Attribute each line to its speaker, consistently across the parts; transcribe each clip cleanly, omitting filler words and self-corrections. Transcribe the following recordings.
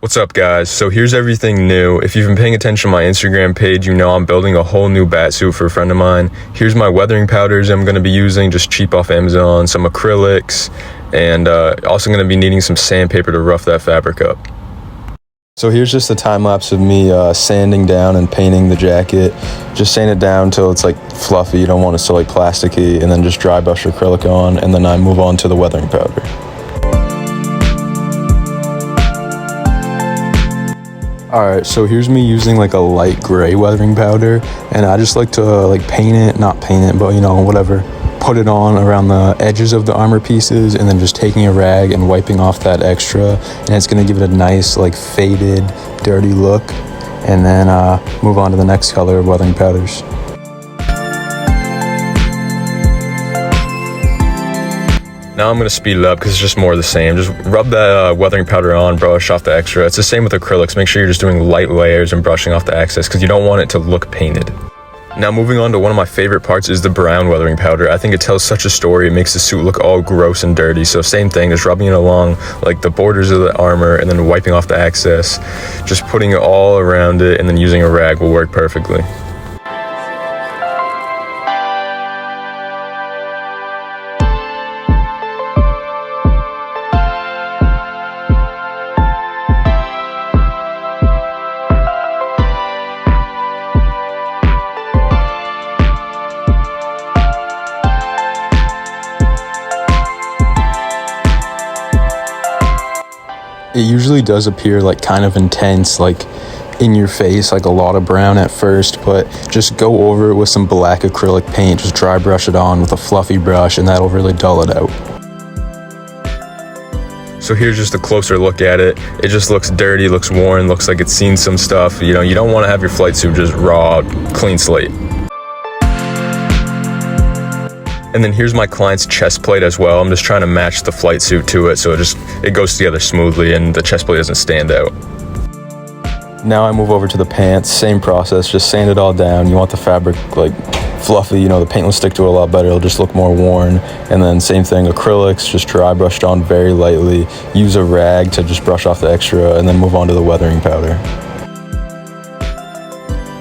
Speaker 1: What's up, guys? So here's everything new. If you've been paying attention to my Instagram page, you know I'm building a whole new batsuit for a friend of mine. Here's my weathering powders I'm going to be using, just cheap off Amazon, some acrylics, and also going to be needing some sandpaper to rough that fabric up. So here's just a time lapse of me sanding down and painting the jacket. Just sand it down until it's like fluffy, you don't want it so like plasticky, and then just dry brush acrylic on, and then I move on to the weathering powder. Alright, so here's me using like a light gray weathering powder, and I just like to paint it, not paint it, but you know, whatever. Put it on around the edges of the armor pieces, and then just taking a rag and wiping off that extra, and it's going to give it a nice like faded, dirty look, and then move on to the next color of weathering powders. Now I'm going to speed it up because it's just more of the same. Just rub that weathering powder on, brush off the extra. It's the same with acrylics. Make sure you're just doing light layers and brushing off the excess because you don't want it to look painted. Now moving on to one of my favorite parts is the brown weathering powder. I think it tells such a story. It makes the suit look all gross and dirty. So same thing, just rubbing it along like the borders of the armor and then wiping off the excess. Just putting it all around it and then using a rag will work perfectly. It usually does appear like kind of intense, like in your face, like a lot of brown at first, but just go over it with some black acrylic paint, just dry brush it on with a fluffy brush, and that'll really dull it out. So here's just a closer look at it. It just looks dirty, looks worn, looks like it's seen some stuff. You know, you don't want to have your flight suit just raw, clean slate. And then here's my client's chest plate as well. I'm just trying to match the flight suit to it so it goes together smoothly and the chest plate doesn't stand out. Now I move over to the pants, same process, just sand it all down. You want the fabric like fluffy, you know, the paint will stick to it a lot better, it'll just look more worn. And then same thing, acrylics, just dry brushed on very lightly. Use a rag to just brush off the extra and then move on to the weathering powder.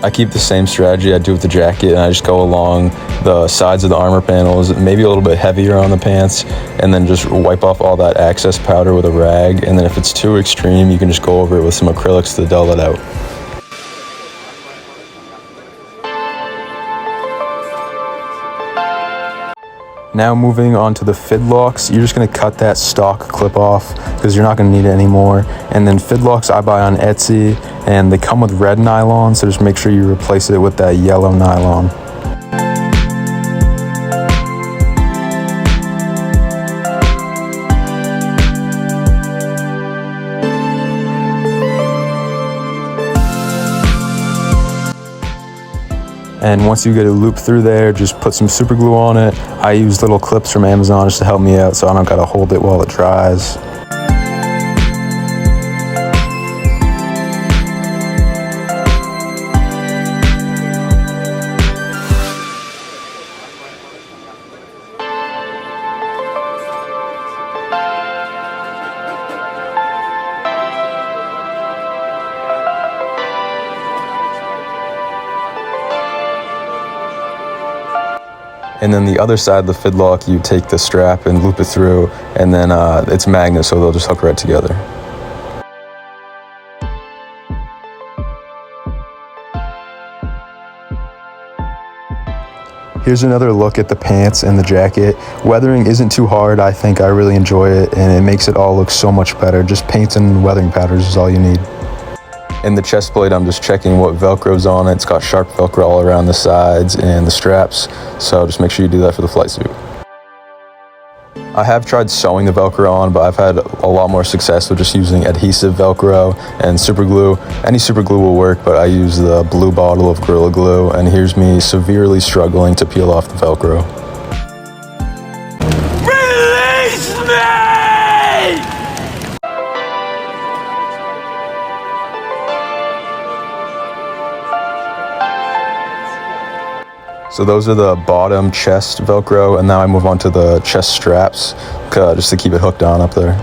Speaker 1: I keep the same strategy I do with the jacket, and I just go along the sides of the armor panels, maybe a little bit heavier on the pants, and then just wipe off all that excess powder with a rag. And then if it's too extreme, you can just go over it with some acrylics to dull it out. Now moving on to the fid locks, you're just going to cut that stock clip off because you're not going to need it anymore. And then fid locks I buy on Etsy, and they come with red nylon, so just make sure you replace it with that yellow nylon. And once you get a loop through there, just put some super glue on it. I use little clips from Amazon just to help me out so I don't gotta hold it while it dries. And then the other side of the fid lock, you take the strap and loop it through, and then it's magnet, so they'll just hook right together. Here's another look at the pants and the jacket. Weathering isn't too hard, I think. I really enjoy it, and it makes it all look so much better. Just paint and weathering powders is all you need. In the chest plate, I'm just checking what Velcro's on it. It's got sharp Velcro all around the sides and the straps, so just make sure you do that for the flight suit. I have tried sewing the Velcro on, but I've had a lot more success with just using adhesive Velcro and super glue. Any super glue will work, but I use the blue bottle of Gorilla Glue, and here's me severely struggling to peel off the Velcro.
Speaker 2: Release me!
Speaker 1: So those are the bottom chest Velcro, and now I move on to the chest straps, just to keep it hooked on up there.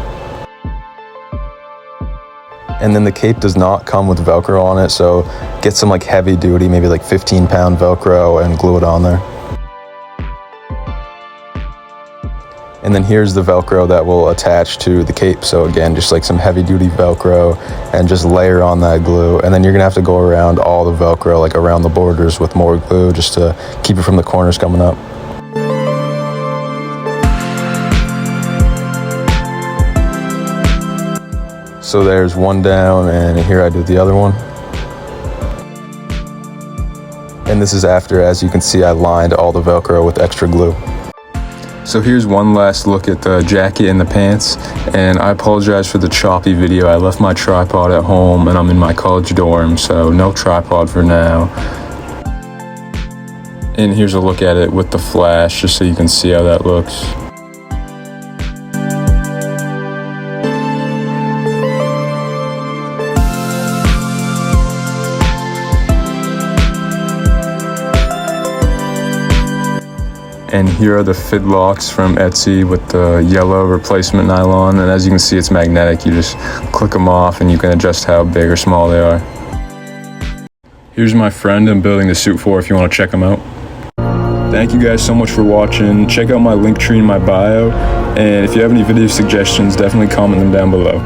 Speaker 1: And then the cape does not come with Velcro on it, so get some like heavy duty, maybe like 15-pound Velcro and glue it on there. And then here's the Velcro that will attach to the cape. So again, just like some heavy duty Velcro and just layer on that glue. And then you're gonna have to go around all the Velcro, like around the borders with more glue just to keep it from the corners coming up. So there's one down, and here I did the other one. And this is after, as you can see, I lined all the Velcro with extra glue. So here's one last look at the jacket and the pants, and I apologize for the choppy video. I left my tripod at home and I'm in my college dorm, so no tripod for now. And here's a look at it with the flash, just so you can see how that looks. And here are the fit locks from Etsy with the yellow replacement nylon. And as you can see, it's magnetic. You just click them off and you can adjust how big or small they are. Here's my friend I'm building the suit for if you want to check him out. Thank you guys so much for watching. Check out my link tree in my bio. And if you have any video suggestions, definitely comment them down below.